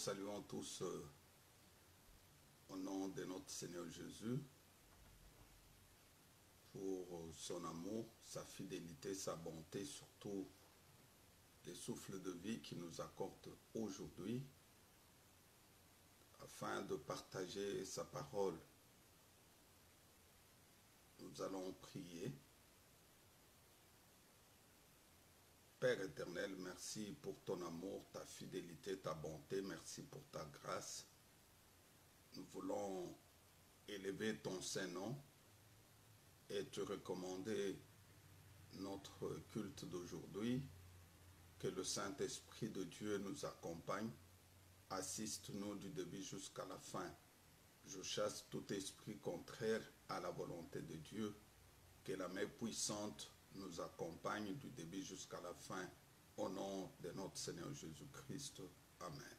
saluons tous au nom de notre Seigneur Jésus pour son amour, sa fidélité, sa bonté, surtout les souffles de vie qu'il nous accorde aujourd'hui afin de partager sa parole. Nous allons prier. Père éternel, merci pour ton amour, ta fidélité, ta bonté, merci pour ta grâce. Nous voulons élever ton Saint-Nom et te recommander notre culte d'aujourd'hui. Que le Saint-Esprit de Dieu nous accompagne, assiste-nous du début jusqu'à la fin. Je chasse tout esprit contraire à la volonté de Dieu. Que la main puissante nous accompagne du début jusqu'à la fin. Au nom de notre Seigneur Jésus-Christ. Amen.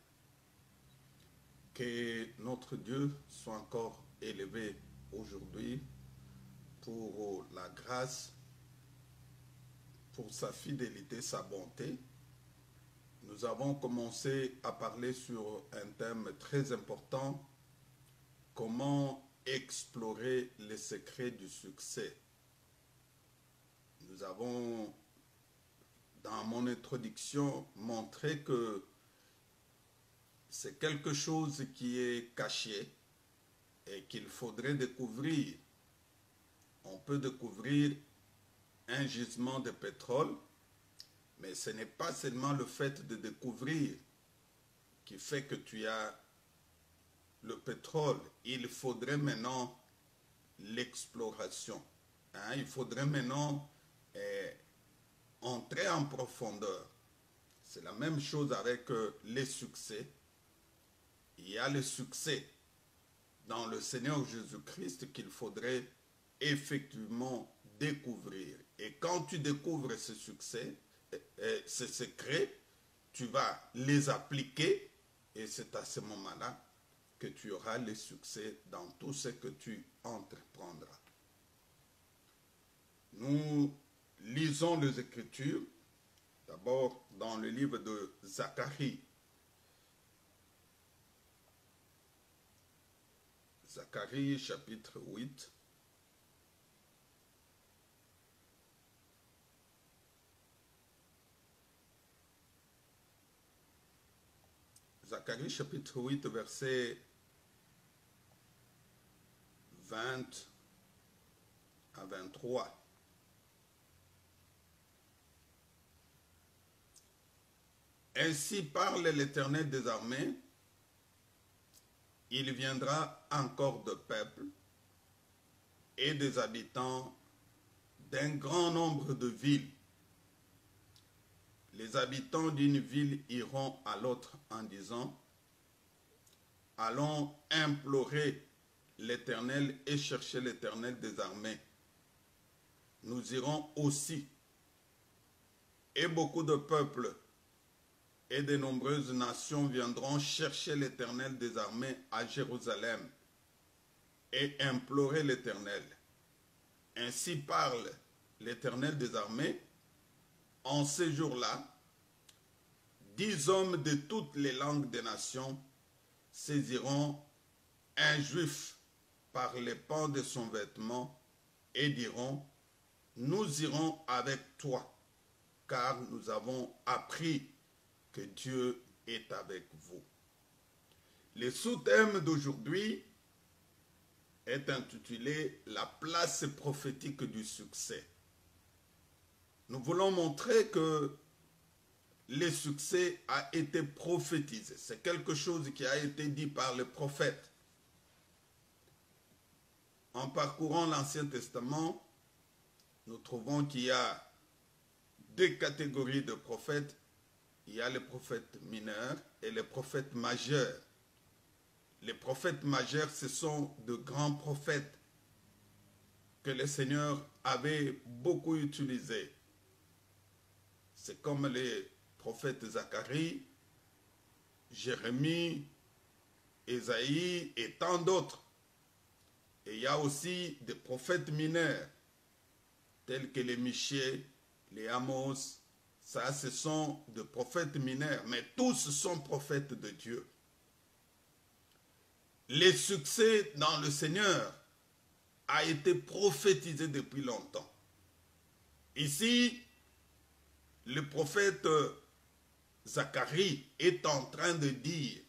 Que notre Dieu soit encore élevé aujourd'hui pour la grâce, pour sa fidélité, sa bonté. Nous avons commencé à parler sur un thème très important, comment explorer les secrets du succès. Nous avons, dans mon introduction, montré que c'est quelque chose qui est caché et qu'il faudrait découvrir. On peut découvrir un gisement de pétrole, mais ce n'est pas seulement le fait de découvrir qui fait que tu as le pétrole. Il faudrait maintenant l'exploration. Il faudrait maintenant entrer en profondeur. C'est la même chose avec les succès. Il y a le succès dans le Seigneur Jésus-Christ qu'il faudrait effectivement découvrir. Et quand tu découvres ce succès, ces secrets, tu vas les appliquer et c'est à ce moment-là que tu auras le succès dans tout ce que tu entreprendras. Nous lisons les Écritures, d'abord dans le livre de Zacharie. Zacharie chapitre 8. Zacharie chapitre 8, verset 20 à 23. Ainsi parle l'Éternel des armées, il viendra encore de peuples et des habitants d'un grand nombre de villes. Les habitants d'une ville iront à l'autre en disant, allons implorer l'Éternel et chercher l'Éternel des armées. Nous irons aussi. Et beaucoup de peuples et de nombreuses nations viendront chercher l'Éternel des armées à Jérusalem et implorer l'Éternel. Ainsi parle l'Éternel des armées. En ces jours-là, 10 hommes de toutes les langues des nations saisiront un juif par les pans de son vêtement et diront, nous irons avec toi, car nous avons appris que Dieu est avec vous. Le sous-thème d'aujourd'hui est intitulé « La place prophétique du succès ». Nous voulons montrer que le succès a été prophétisé. C'est quelque chose qui a été dit par le prophète. En parcourant l'Ancien Testament, nous trouvons qu'il y a deux catégories de prophètes. Il y a les prophètes mineurs et les prophètes majeurs. Les prophètes majeurs, ce sont de grands prophètes que le Seigneur avait beaucoup utilisés. C'est comme les prophètes Zacharie, Jérémie, Ésaïe et tant d'autres. Et il y a aussi des prophètes mineurs, tels que les Michée, les Amos. Ça, ce sont des prophètes mineurs, mais tous sont prophètes de Dieu. Les succès dans le Seigneur a été prophétisé depuis longtemps. Ici, le prophète Zacharie est en train de dire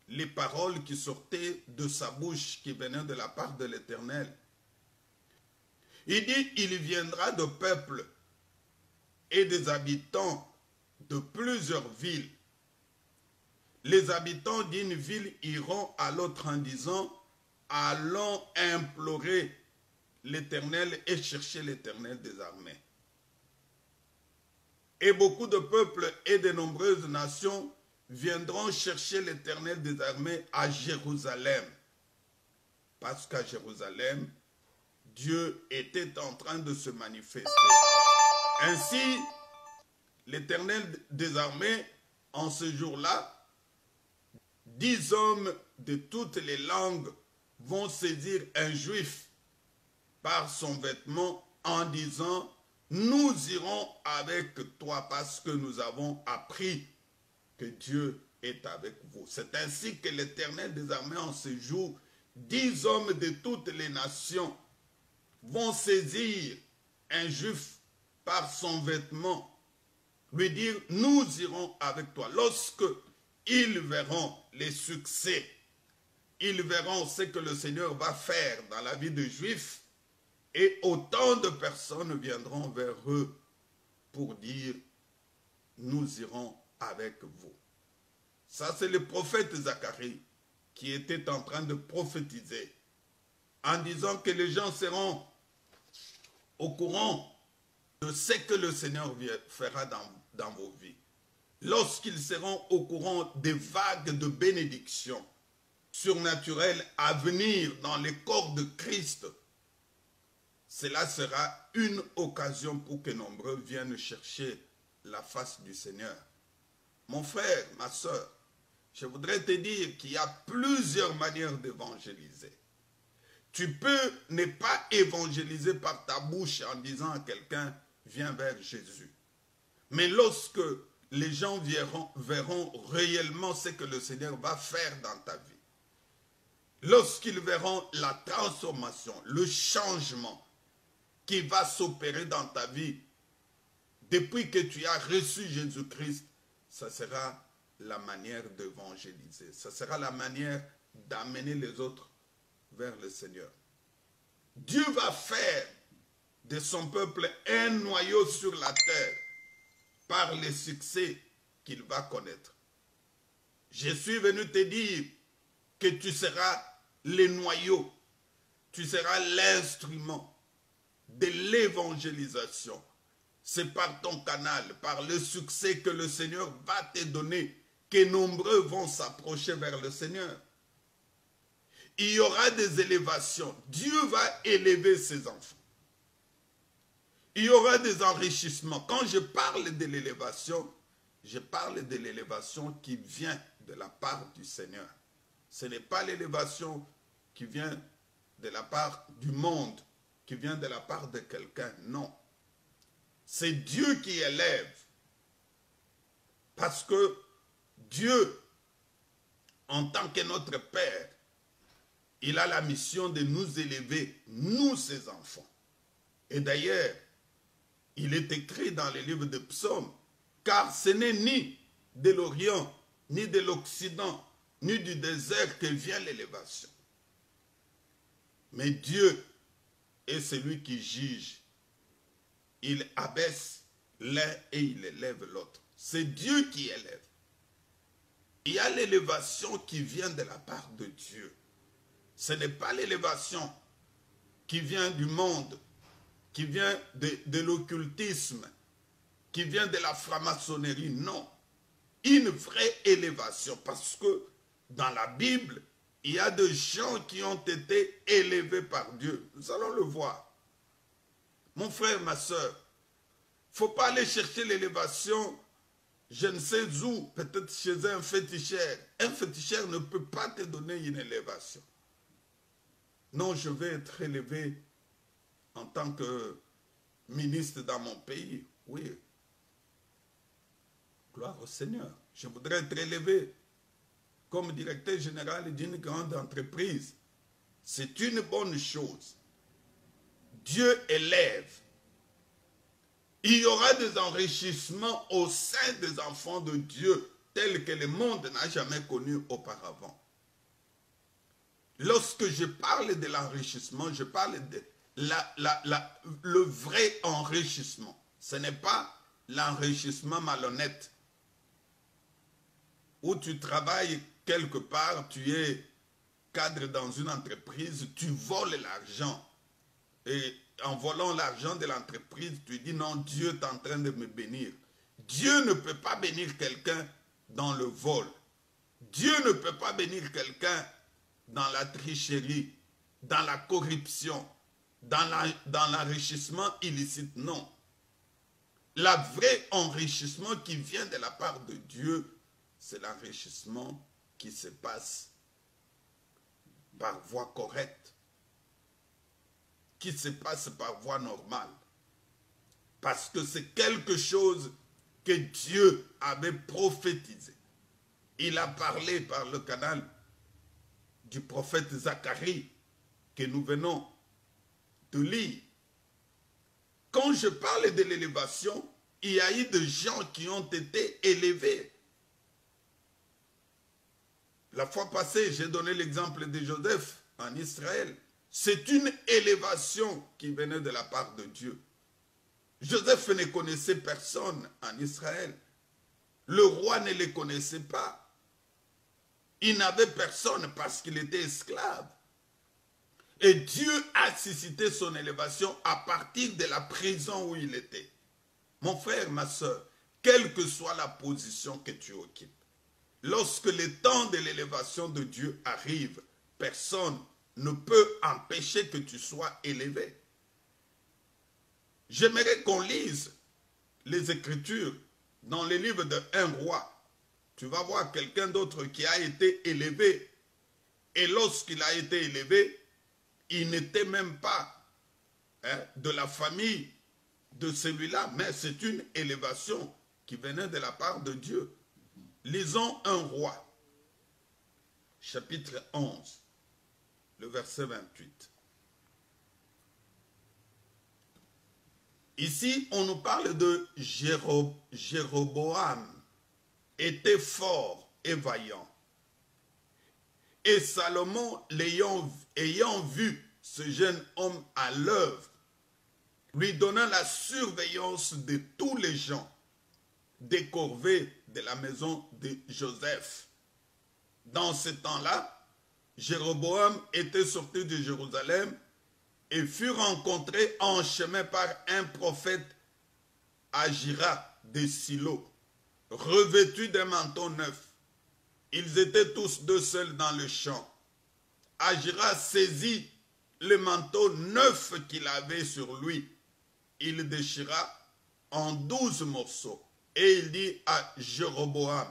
les paroles qui sortaient de sa bouche, qui venaient de la part de l'Éternel. Il dit, il viendra de peuples et des habitants de plusieurs villes. Les habitants d'une ville iront à l'autre en disant, allons implorer l'Éternel et chercher l'Éternel des armées. Et beaucoup de peuples et de nombreuses nations viendront chercher l'Éternel des armées à Jérusalem. Parce qu'à Jérusalem, Dieu était en train de se manifester. Ainsi, l'Éternel des armées, en ce jour-là, 10 hommes de toutes les langues vont saisir un juif par son vêtement en disant, nous irons avec toi parce que nous avons appris que Dieu est avec vous. C'est ainsi que l'Éternel des armées en ce jour, 10 hommes de toutes les nations vont saisir un juif par son vêtement, lui dire, nous irons avec toi. Lorsque ils verront les succès, ils verront ce que le Seigneur va faire dans la vie des Juifs, et autant de personnes viendront vers eux pour dire, nous irons avec vous. Ça, c'est le prophète Zacharie qui était en train de prophétiser en disant que les gens seront au courant de ce que le Seigneur fera dans vos vies. Lorsqu'ils seront au courant des vagues de bénédictions surnaturelles à venir dans les corps de Christ, cela sera une occasion pour que nombreux viennent chercher la face du Seigneur. Mon frère, ma soeur, je voudrais te dire qu'il y a plusieurs manières d'évangéliser. Tu peux ne pas évangéliser par ta bouche en disant à quelqu'un, viens vers Jésus. Mais lorsque les gens verront réellement ce que le Seigneur va faire dans ta vie, lorsqu'ils verront la transformation, le changement qui va s'opérer dans ta vie, depuis que tu as reçu Jésus-Christ, ça sera la manière d'évangéliser. Ça sera la manière d'amener les autres vers le Seigneur. Dieu va faire de son peuple un noyau sur la terre par les succès qu'il va connaître. Je suis venu te dire que tu seras le noyau, tu seras l'instrument de l'évangélisation. C'est par ton canal, par le succès que le Seigneur va te donner, que nombreux vont s'approcher vers le Seigneur. Il y aura des élévations. Dieu va élever ses enfants. Il y aura des enrichissements. Quand je parle de l'élévation, je parle de l'élévation qui vient de la part du Seigneur. Ce n'est pas l'élévation qui vient de la part du monde, qui vient de la part de quelqu'un. Non. C'est Dieu qui élève. Parce que Dieu, en tant que notre Père, il a la mission de nous élever, nous ses enfants. Et d'ailleurs, il est écrit dans les livres de Psaumes, car ce n'est ni de l'Orient, ni de l'Occident, ni du désert que vient l'élévation. Mais Dieu est celui qui juge. Il abaisse l'un et il élève l'autre. C'est Dieu qui élève. Il y a l'élévation qui vient de la part de Dieu. Ce n'est pas l'élévation qui vient du monde, qui vient de l'occultisme, qui vient de la franc-maçonnerie. Non. Une vraie élévation. Parce que dans la Bible, il y a des gens qui ont été élevés par Dieu. Nous allons le voir. Mon frère, ma soeur, il ne faut pas aller chercher l'élévation, je ne sais où, peut-être chez un féticheur. Un féticheur ne peut pas te donner une élévation. Non, je vais être élevé en tant que ministre dans mon pays. Oui. Gloire au Seigneur. Je voudrais être élevé comme directeur général d'une grande entreprise. C'est une bonne chose. Dieu élève. Il y aura des enrichissements au sein des enfants de Dieu tels que le monde n'a jamais connu auparavant. Lorsque je parle de l'enrichissement, je parle de le vrai enrichissement. Ce n'est pas l'enrichissement malhonnête où tu travailles quelque part, tu es cadre dans une entreprise, tu voles l'argent et en volant l'argent de l'entreprise, tu dis non, Dieu est en train de me bénir. Dieu ne peut pas bénir quelqu'un dans le vol. Dieu ne peut pas bénir quelqu'un dans la tricherie, dans la corruption, dans l'enrichissement illicite. Non. Le vrai enrichissement qui vient de la part de Dieu, c'est l'enrichissement qui se passe par voie correcte, qui se passe par voie normale. Parce que c'est quelque chose que Dieu avait prophétisé. Il a parlé par le canal du prophète Zacharie que nous venons de lire. Quand je parle de l'élévation, il y a eu des gens qui ont été élevés. La fois passée, j'ai donné l'exemple de Joseph en Israël. C'est une élévation qui venait de la part de Dieu. Joseph ne connaissait personne en Israël. Le roi ne le connaissait pas. Il n'avait personne parce qu'il était esclave. Et Dieu a suscité son élévation à partir de la prison où il était. Mon frère, ma soeur, quelle que soit la position que tu occupes, lorsque le temps de l'élévation de Dieu arrive, personne ne peut empêcher que tu sois élevé. J'aimerais qu'on lise les Écritures dans les livres de 1 roi. Tu vas voir quelqu'un d'autre qui a été élevé. Et lorsqu'il a été élevé, il n'était même pas de la famille de celui-là, mais c'est une élévation qui venait de la part de Dieu. Lisons 1 roi, chapitre 11, le verset 28. Ici, on nous parle de Jéroboam, était fort et vaillant. Et Salomon, ayant vu ce jeune homme à l'œuvre, lui donna la surveillance de tous les gens des corvées de la maison de Joseph. Dans ce temps-là, Jéroboam était sorti de Jérusalem et fut rencontré en chemin par un prophète Agira de Silo, revêtu d'un manteau neuf. Ils étaient tous deux seuls dans le champ. Agira saisit le manteau neuf qu'il avait sur lui. Il le déchira en 12 morceaux. Et il dit à Jéroboam,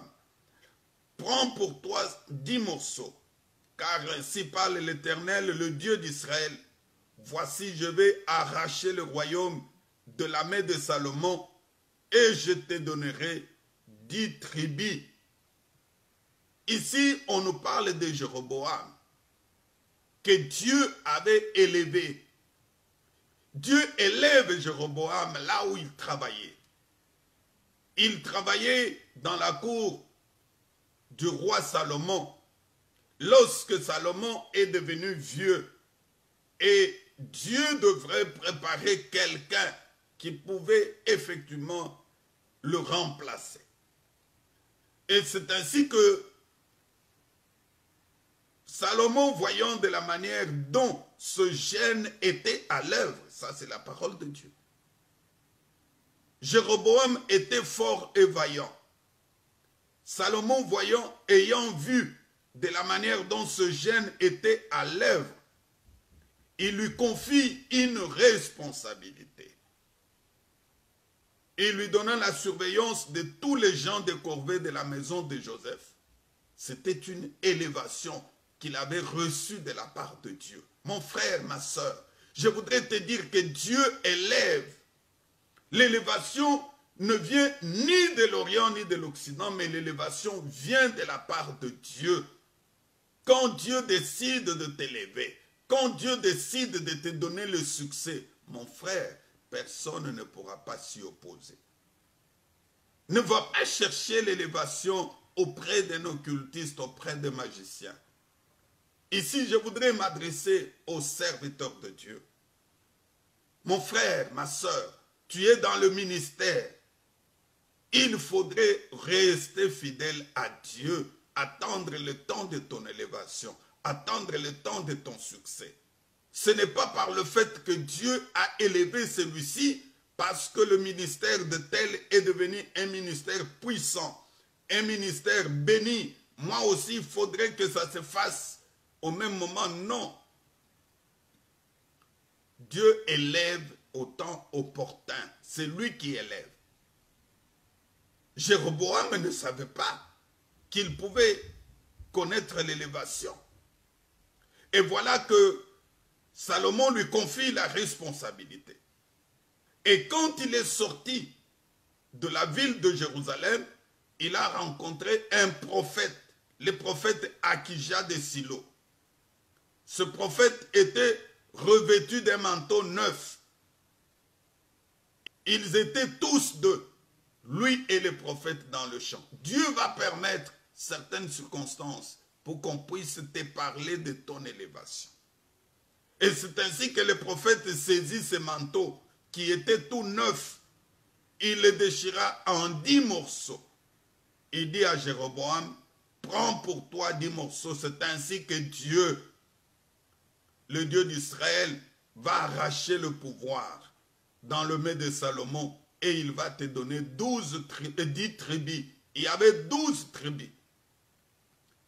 prends pour toi 10 morceaux, car ainsi parle l'Éternel, le Dieu d'Israël. Voici, je vais arracher le royaume de la main de Salomon, et je te donnerai 10 tribus. Ici, on nous parle de Jéroboam, que Dieu avait élevé. Dieu élève Jéroboam là où il travaillait. Il travaillait dans la cour du roi Salomon. Lorsque Salomon est devenu vieux, et Dieu devrait préparer quelqu'un qui pouvait effectivement le remplacer. Et c'est ainsi que Salomon, voyant de la manière dont ce jeune était à l'œuvre, ça c'est la parole de Dieu. Jéroboam était fort et vaillant. Salomon, ayant vu de la manière dont ce jeune était à l'œuvre, il lui confie une responsabilité. Il lui donna la surveillance de tous les gens de corvée de la maison de Joseph. C'était une élévation qu'il avait reçue de la part de Dieu. Mon frère, ma soeur, je voudrais te dire que Dieu élève. L'élévation ne vient ni de l'Orient ni de l'Occident, mais l'élévation vient de la part de Dieu. Quand Dieu décide de t'élever, quand Dieu décide de te donner le succès, mon frère, personne ne pourra pas s'y opposer. Ne va pas chercher l'élévation auprès d'un occultiste, auprès des magiciens. Ici, je voudrais m'adresser aux serviteurs de Dieu. Mon frère, ma soeur, tu es dans le ministère. Il faudrait rester fidèle à Dieu, attendre le temps de ton élévation, attendre le temps de ton succès. Ce n'est pas par le fait que Dieu a élevé celui-ci, parce que le ministère de tel est devenu un ministère puissant, un ministère béni. Moi aussi, il faudrait que ça se fasse au même moment. Non. Dieu élève au temps opportun. C'est lui qui élève. Jéroboam ne savait pas qu'il pouvait connaître l'élévation. Et voilà que Salomon lui confie la responsabilité. Et quand il est sorti de la ville de Jérusalem, il a rencontré un prophète, le prophète Akija de Silo. Ce prophète était revêtu d'un manteau neuf. Ils étaient tous deux, lui et le prophète dans le champ. Dieu va permettre certaines circonstances pour qu'on puisse te parler de ton élévation. Et c'est ainsi que le prophète saisit ce manteau qui était tout neuf. Il le déchira en 10 morceaux. Il dit à Jéroboam, prends pour toi 10 morceaux. C'est ainsi que Dieu, le Dieu d'Israël, va arracher le pouvoir dans le main de Salomon et il va te donner 10 tribus. Il y avait 12 tribus.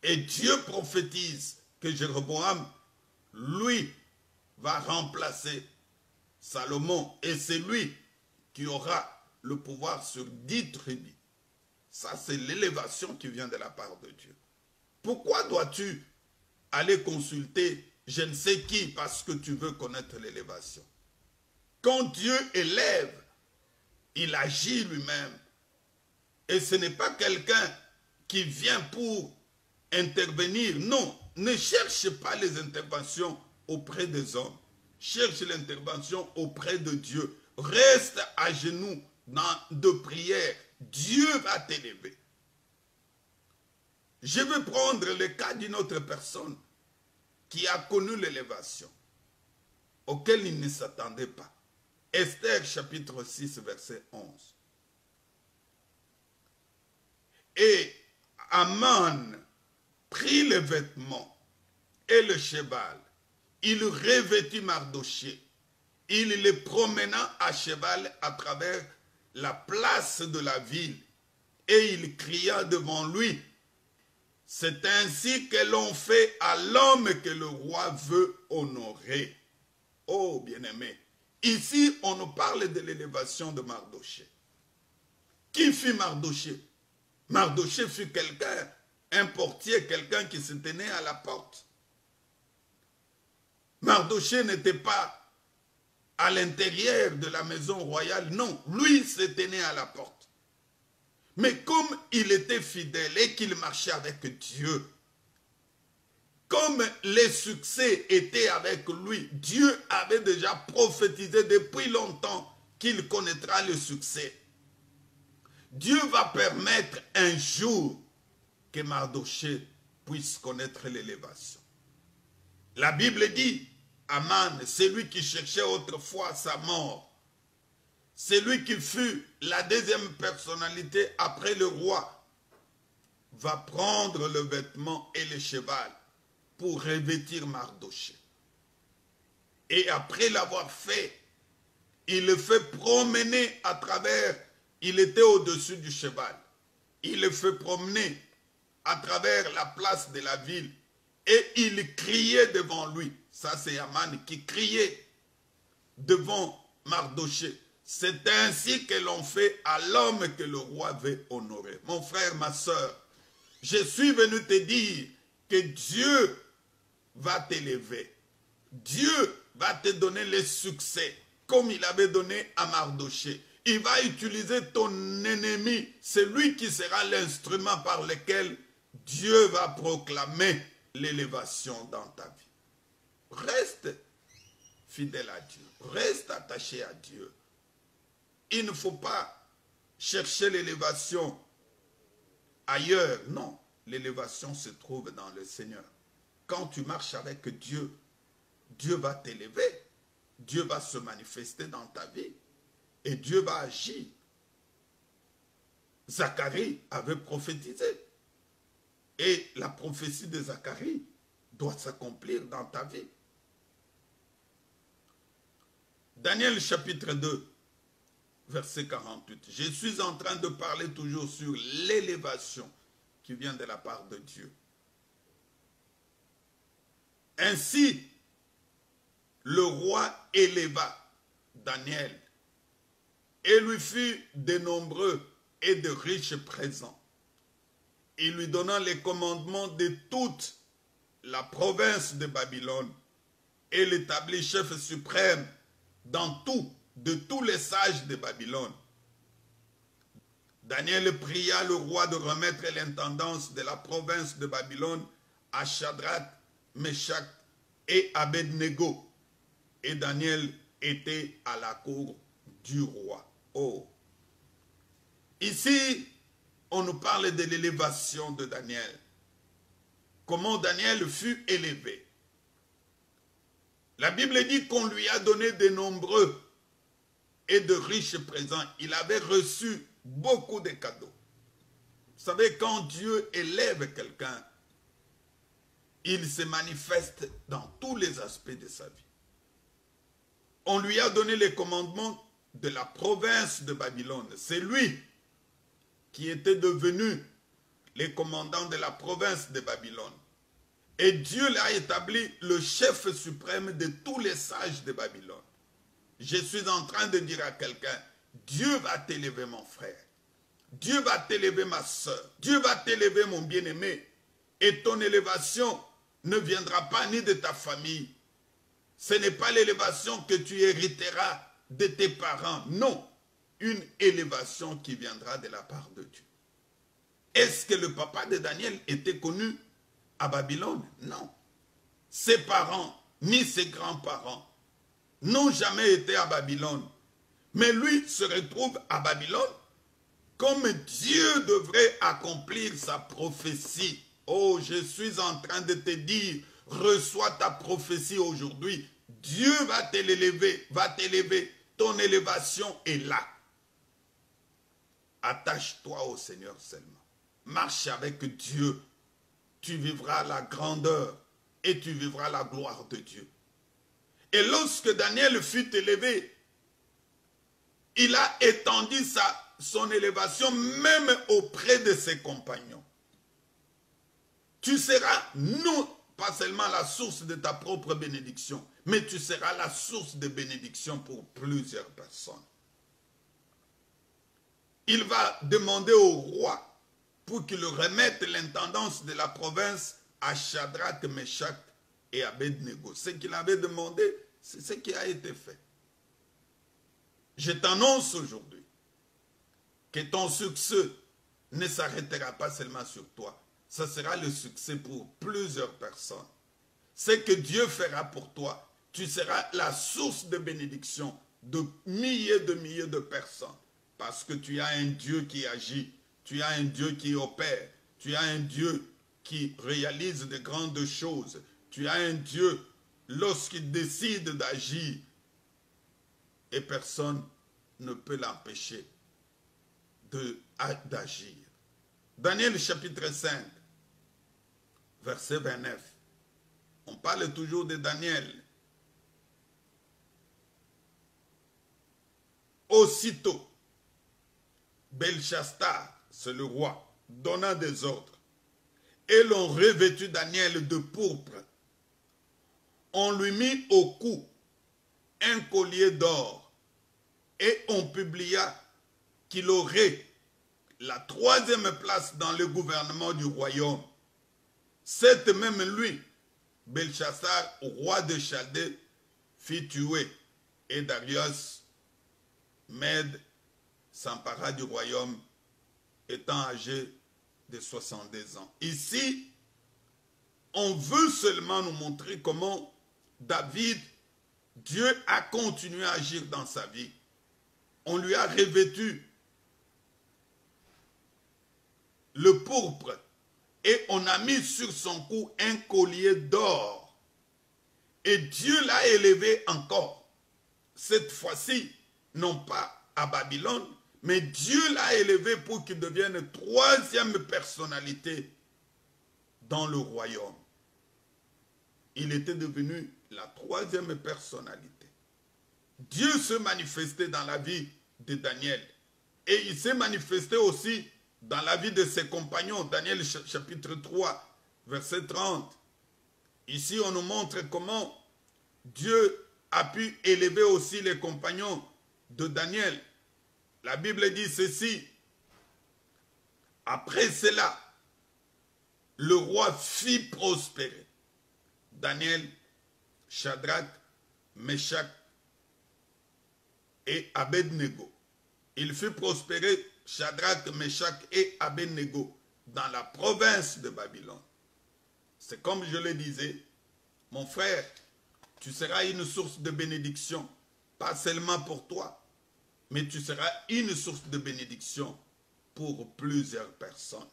Et Dieu prophétise que Jéroboam, lui, va remplacer Salomon. Et c'est lui qui aura le pouvoir sur 10 tribus. Ça, c'est l'élévation qui vient de la part de Dieu. Pourquoi dois-tu aller consulter je ne sais qui parce que tu veux connaître l'élévation? Quand Dieu élève, il agit lui-même. Et ce n'est pas quelqu'un qui vient pour intervenir. Non, ne cherche pas les interventions auprès des hommes. Cherche l'intervention auprès de Dieu. Reste à genoux de prière. Dieu va t'élever. Je vais prendre le cas d'une autre personne qui a connu l'élévation, auquel il ne s'attendait pas. Esther chapitre 6 verset 11. Et Aman prit les vêtements et le cheval. Il revêtit Mardochée. Il les promena à cheval à travers la place de la ville. Et il cria devant lui. C'est ainsi que l'on fait à l'homme que le roi veut honorer. Oh bien-aimé, ici on nous parle de l'élévation de Mardochée. Qui fut Mardochée? Mardochée fut quelqu'un, un portier, quelqu'un qui se tenait à la porte. Mardochée n'était pas à l'intérieur de la maison royale, non, lui se tenait à la porte. Mais comme il était fidèle et qu'il marchait avec Dieu, comme les succès étaient avec lui, Dieu avait déjà prophétisé depuis longtemps qu'il connaîtra le succès. Dieu va permettre un jour que Mardochée puisse connaître l'élévation. La Bible dit, Aman, c'est lui qui cherchait autrefois sa mort. C'est lui qui fut la deuxième personnalité après le roi, va prendre le vêtement et le cheval pour revêtir Mardochée. Et après l'avoir fait, il le fait promener à travers, il était au-dessus du cheval. Il le fait promener à travers la place de la ville et il criait devant lui. Ça c'est Aman qui criait devant Mardochée. C'est ainsi que l'on fait à l'homme que le roi veut honorer. Mon frère, ma soeur, je suis venu te dire que Dieu va t'élever. Dieu va te donner le succès comme il avait donné à Mardochée. il va utiliser ton ennemi. C'est lui qui sera l'instrument par lequel Dieu va proclamer l'élévation dans ta vie. Reste fidèle à Dieu. Reste attaché à Dieu. Il ne faut pas chercher l'élévation ailleurs. Non, l'élévation se trouve dans le Seigneur. Quand tu marches avec Dieu, Dieu va t'élever. Dieu va se manifester dans ta vie. Et Dieu va agir. Zacharie avait prophétisé. Et la prophétie de Zacharie doit s'accomplir dans ta vie. Daniel chapitre 2, verset 48. Je suis en train de parler toujours sur l'élévation qui vient de la part de Dieu. Ainsi, le roi éleva Daniel et lui fit de nombreux et de riches présents. Il lui donna les commandements de toute la province de Babylone et l'établit chef suprême dans tout, de tous les sages de Babylone. Daniel pria le roi de remettre l'intendance de la province de Babylone à Shadrach, Meshach et Abednego. Et Daniel était à la cour du roi. Oh! Ici, on nous parle de l'élévation de Daniel. Comment Daniel fut élevé. La Bible dit qu'on lui a donné de nombreux et de riches présents. Il avait reçu beaucoup de cadeaux. Vous savez, quand Dieu élève quelqu'un, il se manifeste dans tous les aspects de sa vie. On lui a donné les commandements de la province de Babylone. C'est lui qui était devenu le commandant de la province de Babylone. Et Dieu l'a établi le chef suprême de tous les sages de Babylone. Je suis en train de dire à quelqu'un, Dieu va t'élever mon frère. Dieu va t'élever ma soeur. Dieu va t'élever mon bien-aimé. Et ton élévation ne viendra pas ni de ta famille. Ce n'est pas l'élévation que tu hériteras de tes parents. Non, une élévation qui viendra de la part de Dieu. Est-ce que le papa de Daniel était connu à Babylone? Non. Ses parents, ni ses grands-parents, n'ont jamais été à Babylone. Mais lui se retrouve à Babylone comme Dieu devrait accomplir sa prophétie. Oh, je suis en train de te dire, reçois ta prophétie aujourd'hui. Dieu va t'élever, ton élévation est là. Attache-toi au Seigneur seulement. Marche avec Dieu. Tu vivras la grandeur et tu vivras la gloire de Dieu. Et lorsque Daniel fut élevé, il a étendu son élévation même auprès de ses compagnons. Tu seras, non pas seulement la source de ta propre bénédiction, mais tu seras la source de bénédiction pour plusieurs personnes. Il va demander au roi pour qu'il remette l'intendance de la province à Shadrach, Meshach et Abednego. Ce qu'il avait demandé, c'est ce qui a été fait. Je t'annonce aujourd'hui que ton succès ne s'arrêtera pas seulement sur toi. Ce sera le succès pour plusieurs personnes. Ce que Dieu fera pour toi, tu seras la source de bénédiction de milliers de personnes. Parce que tu as un Dieu qui agit, tu as un Dieu qui opère, tu as un Dieu qui réalise de grandes choses. Tu as un Dieu, lorsqu'il décide d'agir, et personne ne peut l'empêcher d'agir. Daniel chapitre 5, verset 29. On parle toujours de Daniel. Aussitôt, Belchassar, c'est le roi, donna des ordres. Et l'on revêtu Daniel de pourpre. On lui mit au cou un collier d'or. Et on publia qu'il aurait la 3e place dans le gouvernement du royaume. Cette même lui, Belchassar, roi de Chaldée, fit tuer. Et Darius, Mède s'empara du royaume étant âgé de 62 ans. Ici, on veut seulement nous montrer comment David, Dieu a continué à agir dans sa vie. On lui a revêtu le pourpre et on a mis sur son cou un collier d'or. Et Dieu l'a élevé encore. Cette fois-ci, non pas à Babylone, mais Dieu l'a élevé pour qu'il devienne troisième personnalité dans le royaume. Il était devenu la troisième personnalité. Dieu se manifestait dans la vie de Daniel. Et il s'est manifesté aussi dans la vie de ses compagnons. Daniel chapitre 3, verset 30. Ici, on nous montre comment Dieu a pu élever aussi les compagnons de Daniel. La Bible dit ceci. Après cela, le roi fit prospérer Daniel, Shadrach, Meshach et Abednego. Il fit prospérer Shadrach, Meshach et Abednego dans la province de Babylone. C'est comme je le disais, mon frère, tu seras une source de bénédiction, pas seulement pour toi, mais tu seras une source de bénédiction pour plusieurs personnes.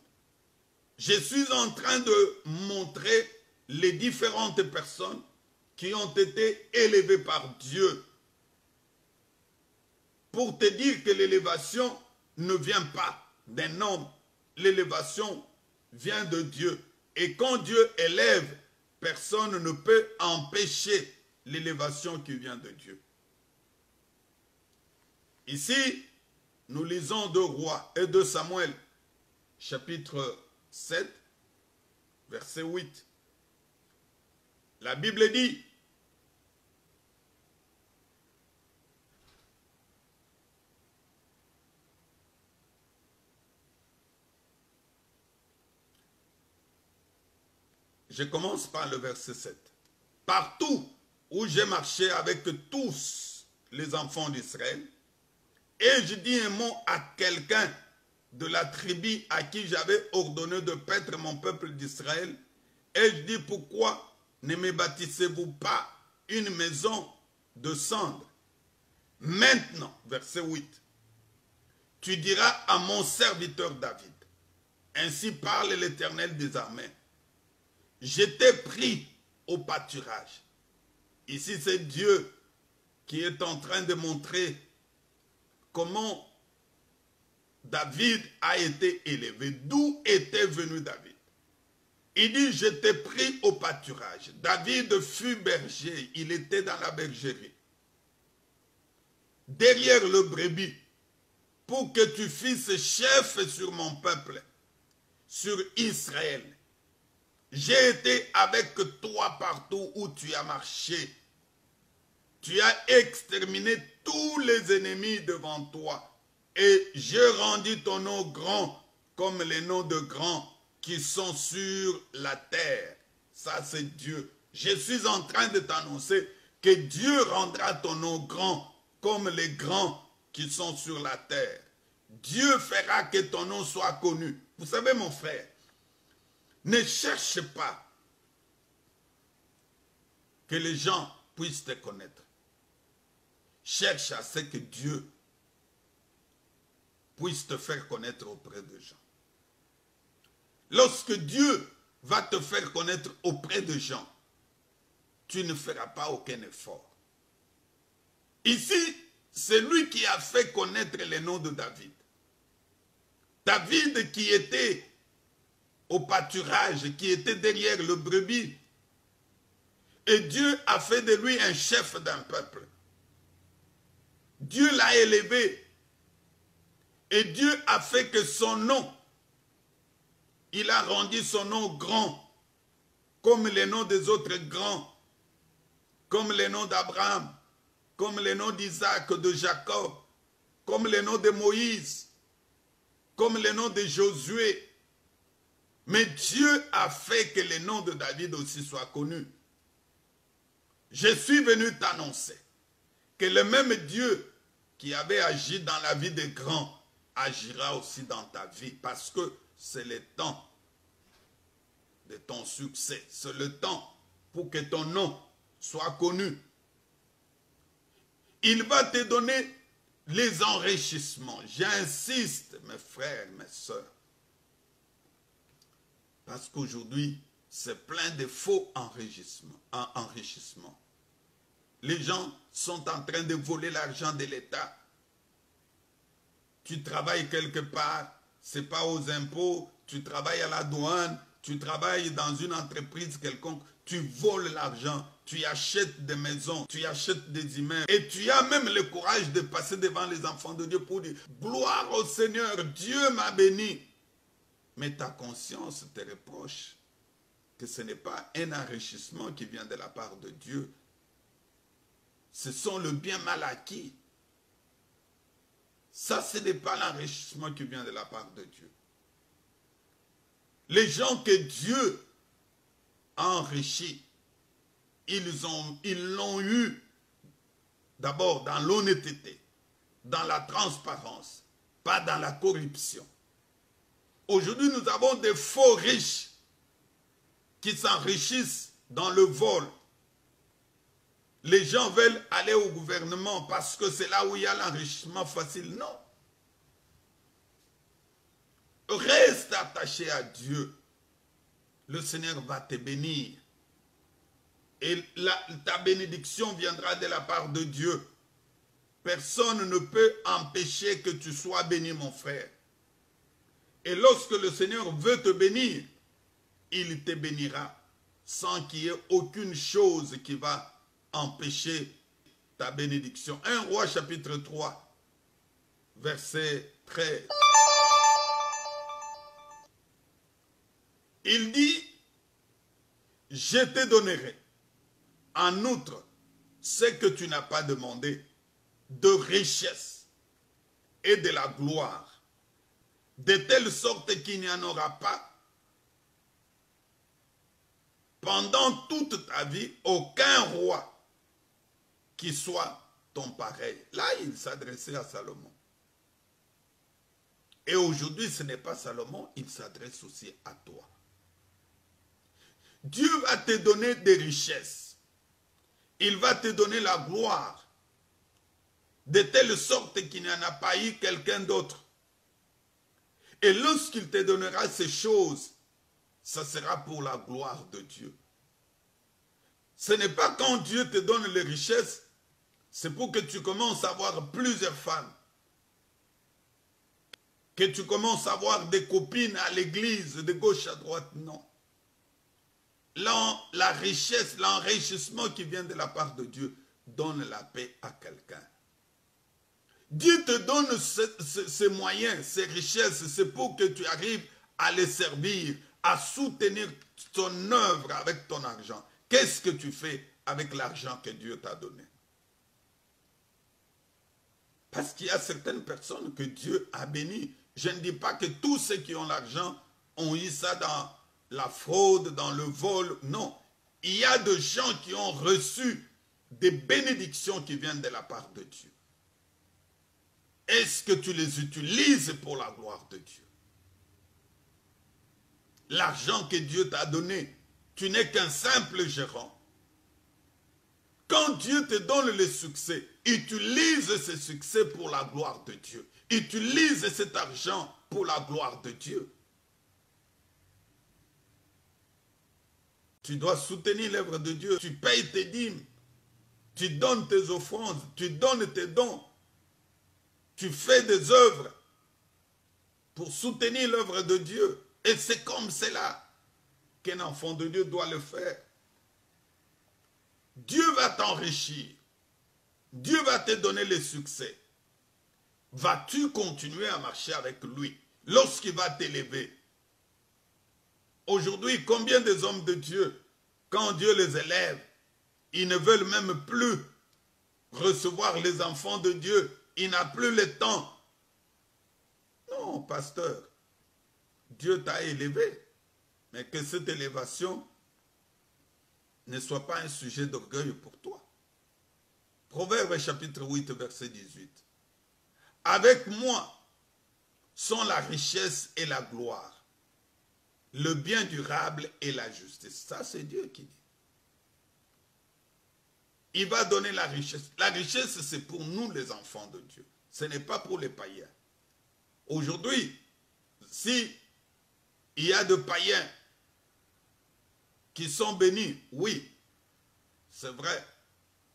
Je suis en train de montrer les différentes personnes qui ont été élevées par Dieu pour te dire que l'élévation ne vient pas d'un homme. L'élévation vient de Dieu. Et quand Dieu élève, personne ne peut empêcher l'élévation qui vient de Dieu. Ici, nous lisons 2 Rois et 2 Samuel, chapitre 7, verset 8. La Bible dit, je commence par le verset 7. Partout où j'ai marché avec tous les enfants d'Israël, et je dis un mot à quelqu'un de la tribu à qui j'avais ordonné de paître mon peuple d'Israël, et je dis pourquoi ne me bâtissez-vous pas une maison de cendre? Maintenant, verset 8, tu diras à mon serviteur David, ainsi parle l'Éternel des armées, je t'ai pris au pâturage. Ici, c'est Dieu qui est en train de montrer comment David a été élevé, d'où était venu David. Il dit, je t'ai pris au pâturage. David fut berger, il était dans la bergerie. Derrière le brebis, pour que tu fisses chef sur mon peuple, sur Israël. J'ai été avec toi partout où tu as marché. Tu as exterminé tous les ennemis devant toi. Et j'ai rendu ton nom grand comme les noms de grands qui sont sur la terre. Ça, c'est Dieu. Je suis en train de t'annoncer que Dieu rendra ton nom grand comme les grands qui sont sur la terre. Dieu fera que ton nom soit connu. Vous savez, mon frère, ne cherche pas que les gens puissent te connaître. Cherche à ce que Dieu puisse te faire connaître auprès de gens. Lorsque Dieu va te faire connaître auprès de gens, tu ne feras pas aucun effort. Ici, c'est lui qui a fait connaître le nom de David. David qui était au pâturage, qui était derrière le brebis. Et Dieu a fait de lui un chef d'un peuple. Dieu l'a élevé. Et Dieu a fait que son nom, il a rendu son nom grand, comme les noms des autres grands, comme les noms d'Abraham, comme les noms d'Isaac, de Jacob, comme les noms de Moïse, comme les noms de Josué. Mais Dieu a fait que le nom de David aussi soit connu. Je suis venu t'annoncer que le même Dieu qui avait agi dans la vie des grands, agira aussi dans ta vie. Parce que c'est le temps de ton succès. C'est le temps pour que ton nom soit connu. Il va te donner les enrichissements. J'insiste, mes frères, mes sœurs. Parce qu'aujourd'hui, c'est plein de faux enrichissements. Les gens sont en train de voler l'argent de l'État. Tu travailles quelque part, ce n'est pas aux impôts, tu travailles à la douane, tu travailles dans une entreprise quelconque, tu voles l'argent, tu achètes des maisons, tu achètes des immeubles. Et tu as même le courage de passer devant les enfants de Dieu pour dire « Gloire au Seigneur, Dieu m'a béni ». Mais ta conscience te reproche que ce n'est pas un enrichissement qui vient de la part de Dieu. Ce sont le bien mal acquis. Ça, ce n'est pas l'enrichissement qui vient de la part de Dieu. Les gens que Dieu a enrichis, ils l'ont eu d'abord dans l'honnêteté, dans la transparence, pas dans la corruption. Aujourd'hui, nous avons des faux riches qui s'enrichissent dans le vol. Les gens veulent aller au gouvernement parce que c'est là où il y a l'enrichissement facile. Non. Reste attaché à Dieu. Le Seigneur va te bénir. Et ta bénédiction viendra de la part de Dieu. Personne ne peut empêcher que tu sois béni, mon frère. Et lorsque le Seigneur veut te bénir, il te bénira sans qu'il y ait aucune chose qui va empêcher ta bénédiction. 1 Roi chapitre 3, verset 13. Il dit, je te donnerai en outre ce que tu n'as pas demandé, de richesse et de la gloire, de telle sorte qu'il n'y en aura pas pendant toute ta vie aucun roi qui soit ton pareil. Là, il s'adressait à Salomon. Et aujourd'hui, ce n'est pas Salomon, il s'adresse aussi à toi. Dieu va te donner des richesses. Il va te donner la gloire. De telle sorte qu'il n'y en a pas eu quelqu'un d'autre. Et lorsqu'il te donnera ces choses, ça sera pour la gloire de Dieu. Ce n'est pas quand Dieu te donne les richesses, c'est pour que tu commences à avoir plusieurs femmes. Que tu commences à avoir des copines à l'église, de gauche à droite, non. La richesse, l'enrichissement qui vient de la part de Dieu, donne la paix à quelqu'un. Dieu te donne ces moyens, ces richesses, c'est pour que tu arrives à les servir, à soutenir ton œuvre avec ton argent. Qu'est-ce que tu fais avec l'argent que Dieu t'a donné? Parce qu'il y a certaines personnes que Dieu a bénies. Je ne dis pas que tous ceux qui ont l'argent ont eu ça dans la fraude, dans le vol. Non. Il y a des gens qui ont reçu des bénédictions qui viennent de la part de Dieu. Est-ce que tu les utilises pour la gloire de Dieu? L'argent que Dieu t'a donné, tu n'es qu'un simple gérant. Quand Dieu te donne le succès, utilise ce succès pour la gloire de Dieu. Utilise cet argent pour la gloire de Dieu. Tu dois soutenir l'œuvre de Dieu. Tu payes tes dîmes. Tu donnes tes offrandes. Tu donnes tes dons. Tu fais des œuvres pour soutenir l'œuvre de Dieu. Et c'est comme cela qu'un enfant de Dieu doit le faire. Dieu va t'enrichir. Dieu va te donner le succès. Vas-tu continuer à marcher avec lui lorsqu'il va t'élever? Aujourd'hui, combien des hommes de Dieu, quand Dieu les élève, ils ne veulent même plus recevoir les enfants de Dieu. Il n'a plus le temps. Non, pasteur, Dieu t'a élevé, mais que cette élévation ne soit pas un sujet d'orgueil pour toi. Proverbe chapitre 8, verset 18. avec moi sont la richesse et la gloire, le bien durable et la justice. Ça, c'est Dieu qui dit. Il va donner la richesse. La richesse, c'est pour nous les enfants de Dieu. Ce n'est pas pour les païens. Aujourd'hui, si il y a des païens qui sont bénis, oui, c'est vrai.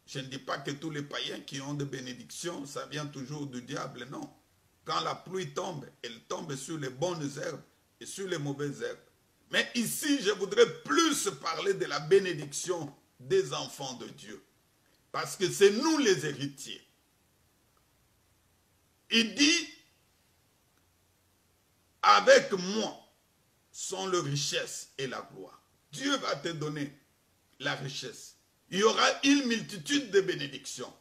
Je ne dis pas que tous les païens qui ont des bénédictions, ça vient toujours du diable, non. Quand la pluie tombe, elle tombe sur les bonnes herbes et sur les mauvaises herbes. Mais ici, je voudrais plus parler de la bénédiction des enfants de Dieu. Parce que c'est nous les héritiers. Il dit, avec moi sont les richesses et la gloire. Dieu va te donner la richesse. Il y aura une multitude de bénédictions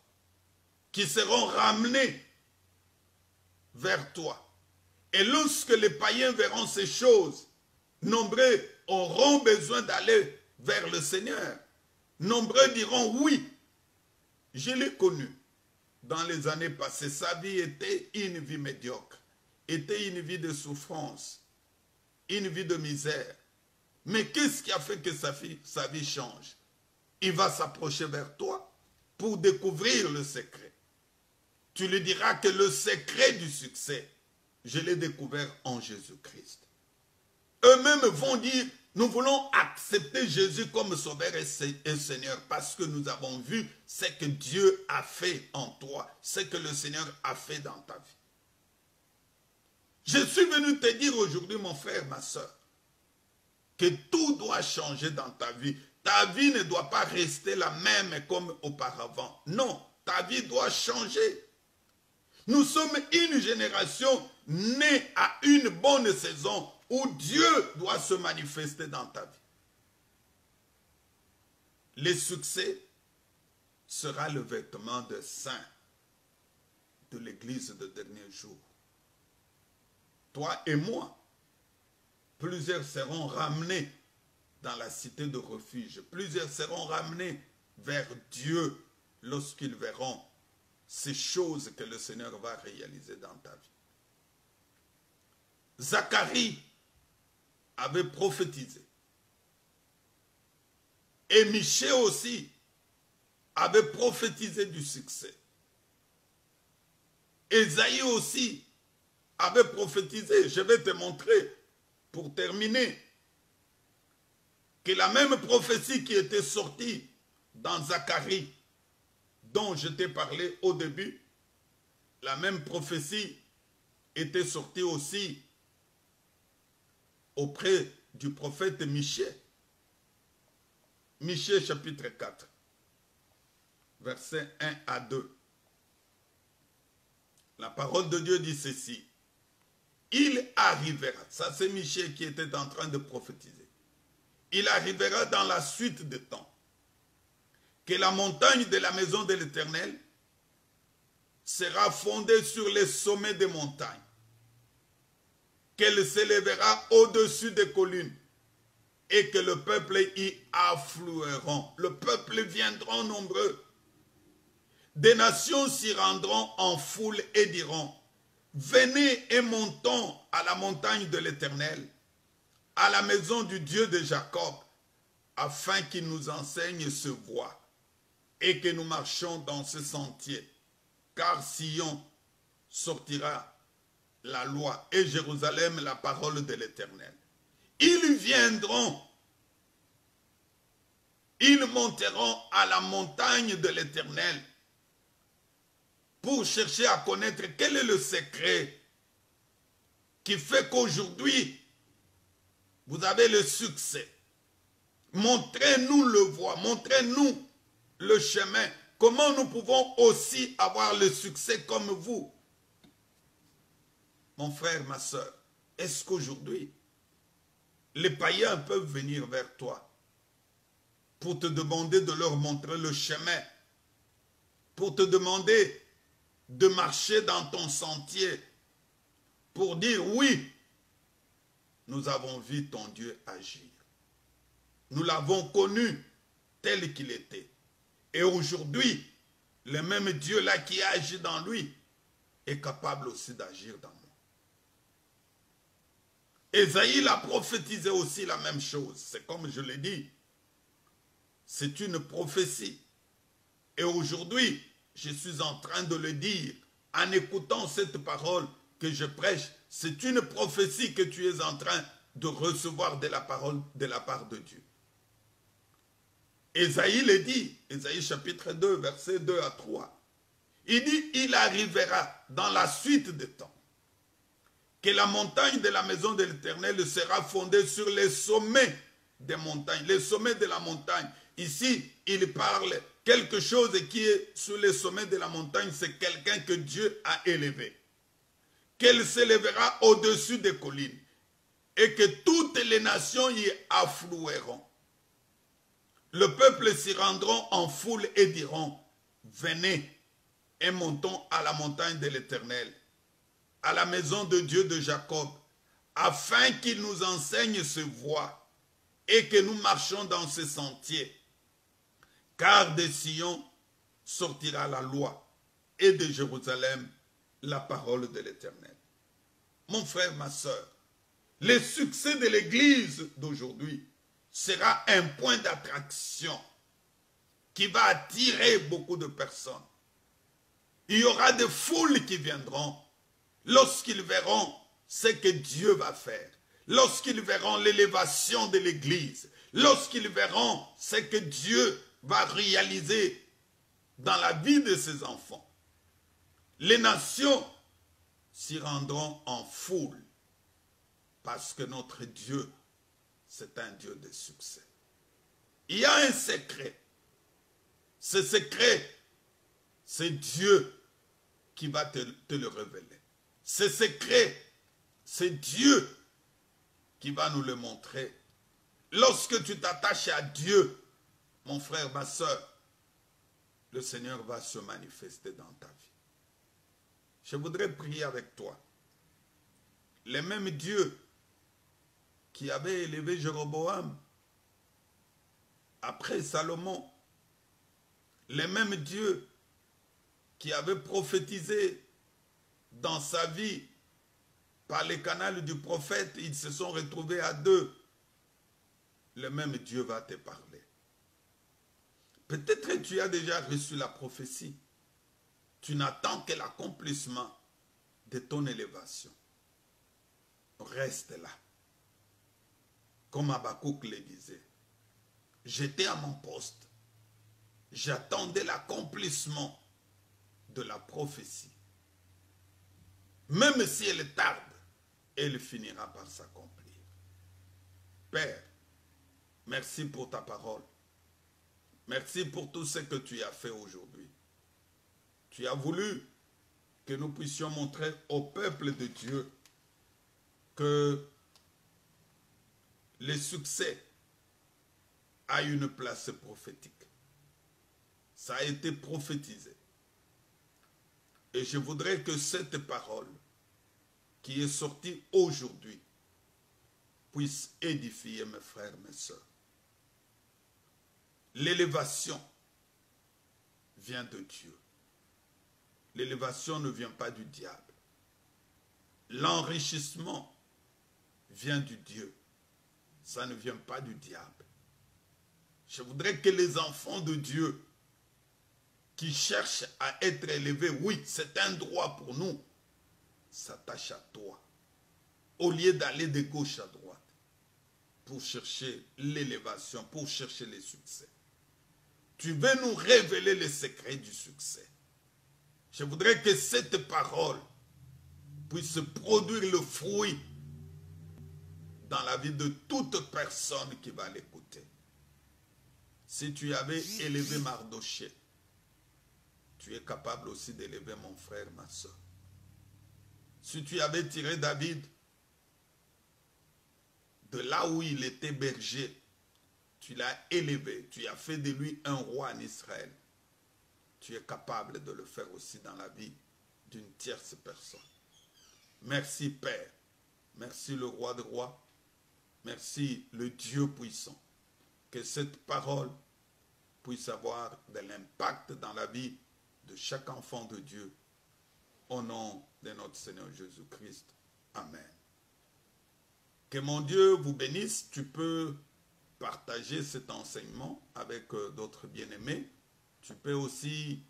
qui seront ramenées vers toi. Et lorsque les païens verront ces choses, nombreux auront besoin d'aller vers le Seigneur. Nombreux diront oui. Je l'ai connu dans les années passées. Sa vie était une vie médiocre, était une vie de souffrance, une vie de misère. Mais qu'est-ce qui a fait que sa vie change? Il va s'approcher vers toi pour découvrir le secret. Tu lui diras que le secret du succès, je l'ai découvert en Jésus-Christ. Eux-mêmes vont dire, nous voulons accepter Jésus comme Sauveur et Seigneur parce que nous avons vu ce que Dieu a fait en toi, ce que le Seigneur a fait dans ta vie. Je suis venu te dire aujourd'hui, mon frère, ma soeur, que tout doit changer dans ta vie. Ta vie ne doit pas rester la même comme auparavant. Non, ta vie doit changer. Nous sommes une génération née à une bonne saison où Dieu doit se manifester dans ta vie. Le succès sera le vêtement de saint de l'église de dernier jour. Toi et moi, plusieurs seront ramenés dans la cité de refuge. Plusieurs seront ramenés vers Dieu lorsqu'ils verront ces choses que le Seigneur va réaliser dans ta vie. Zacharie avait prophétisé. Et Michée aussi avait prophétisé du succès. Ésaïe aussi avait prophétisé. Je vais te montrer, pour terminer, que la même prophétie qui était sortie dans Zacharie, dont je t'ai parlé au début, la même prophétie était sortie aussi auprès du prophète Michée. Michée chapitre 4, versets 1 à 2. La parole de Dieu dit ceci. Il arrivera, ça c'est Michée qui était en train de prophétiser. Il arrivera dans la suite des temps que la montagne de la maison de l'Éternel sera fondée sur les sommets des montagnes, qu'elle s'élèvera au-dessus des collines et que le peuple y afflueront. Le peuple viendra nombreux. Des nations s'y rendront en foule et diront, venez et montons à la montagne de l'Éternel, à la maison du Dieu de Jacob, afin qu'il nous enseigne ce voie et que nous marchions dans ce sentier. Car Sion sortira la loi et Jérusalem la parole de l'Éternel. Ils viendront, ils monteront à la montagne de l'Éternel pour chercher à connaître quel est le secret qui fait qu'aujourd'hui, vous avez le succès. Montrez-nous le voie, montrez-nous le chemin. Comment nous pouvons aussi avoir le succès comme vous? Mon frère, ma soeur, est-ce qu'aujourd'hui, les païens peuvent venir vers toi pour te demander de leur montrer le chemin, pour te demander de marcher dans ton sentier, pour dire oui, nous avons vu ton Dieu agir. Nous l'avons connu tel qu'il était. Et aujourd'hui, le même Dieu-là qui agit dans lui est capable aussi d'agir dans moi. Ésaïe l'a prophétisé aussi la même chose. C'est comme je l'ai dit. C'est une prophétie. Et aujourd'hui, je suis en train de le dire en écoutant cette parole que je prêche. C'est une prophétie que tu es en train de recevoir de la parole de la part de Dieu. Ésaïe le dit, Ésaïe chapitre 2, versets 2 à 3. Il dit, il arrivera dans la suite des temps que la montagne de la maison de l'Éternel sera fondée sur les sommets des montagnes, les sommets de la montagne. Ici, il parle quelque chose qui est sur les sommets de la montagne, c'est quelqu'un que Dieu a élevé. Qu'elle s'élèvera au-dessus des collines et que toutes les nations y afflueront. Le peuple s'y rendront en foule et diront, venez et montons à la montagne de l'Éternel, à la maison de Dieu de Jacob, afin qu'il nous enseigne ses voies et que nous marchions dans ses sentiers. Car de Sion sortira la loi et de Jérusalem la parole de l'Éternel. Mon frère, ma soeur, le succès de l'Église d'aujourd'hui sera un point d'attraction qui va attirer beaucoup de personnes. Il y aura des foules qui viendront lorsqu'ils verront ce que Dieu va faire, lorsqu'ils verront l'élévation de l'Église, lorsqu'ils verront ce que Dieu va réaliser dans la vie de ses enfants. Les nations s'y rendront en foule parce que notre Dieu, c'est un Dieu de succès. Il y a un secret. Ce secret, c'est Dieu qui va te le révéler. Ce secret, c'est Dieu qui va nous le montrer. Lorsque tu t'attaches à Dieu, mon frère, ma soeur, le Seigneur va se manifester dans ta vie. Je voudrais prier avec toi. Le même Dieu qui avait élevé Jéroboam après Salomon, le même Dieu qui avait prophétisé dans sa vie par les canaux du prophète, ils se sont retrouvés à deux. Le même Dieu va te parler. Peut-être que tu as déjà reçu la prophétie. Tu n'attends que l'accomplissement de ton élévation. Reste là. Comme Habakkuk le disait. J'étais à mon poste. J'attendais l'accomplissement de la prophétie. Même si elle tarde, elle finira par s'accomplir. Père, merci pour ta parole. Merci pour tout ce que tu as fait aujourd'hui. Tu as voulu que nous puissions montrer au peuple de Dieu que le succès a une place prophétique. Ça a été prophétisé. Et je voudrais que cette parole qui est sortie aujourd'hui puisse édifier mes frères, mes sœurs. L'élévation vient de Dieu. L'élévation ne vient pas du diable. L'enrichissement vient du Dieu. Ça ne vient pas du diable. Je voudrais que les enfants de Dieu qui cherchent à être élevés, oui, c'est un droit pour nous, s'attachent à toi. Au lieu d'aller de gauche à droite pour chercher l'élévation, pour chercher le succès. Tu veux nous révéler les secrets du succès. Je voudrais que cette parole puisse produire le fruit dans la vie de toute personne qui va l'écouter. Si tu avais élevé Mardoché, tu es capable aussi d'élever mon frère, ma soeur. Si tu avais tiré David de là où il était berger, tu l'as élevé, tu as fait de lui un roi en Israël. Tu es capable de le faire aussi dans la vie d'une tierce personne. Merci Père, merci le roi de rois, merci le Dieu puissant. Que cette parole puisse avoir de l'impact dans la vie de chaque enfant de Dieu. Au nom de notre Seigneur Jésus-Christ. Amen. Que mon Dieu vous bénisse. Tu peux partager cet enseignement avec d'autres bien-aimés. Tu peux aussi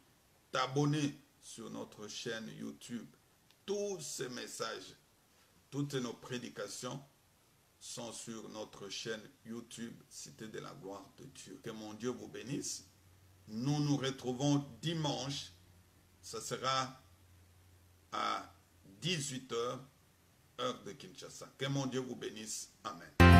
t'abonner sur notre chaîne YouTube. Tous ces messages, toutes nos prédications sont sur notre chaîne YouTube, Cité de la gloire de Dieu. Que mon Dieu vous bénisse. Nous nous retrouvons dimanche. Ça sera à 18 h, heure de Kinshasa. Que mon Dieu vous bénisse. Amen.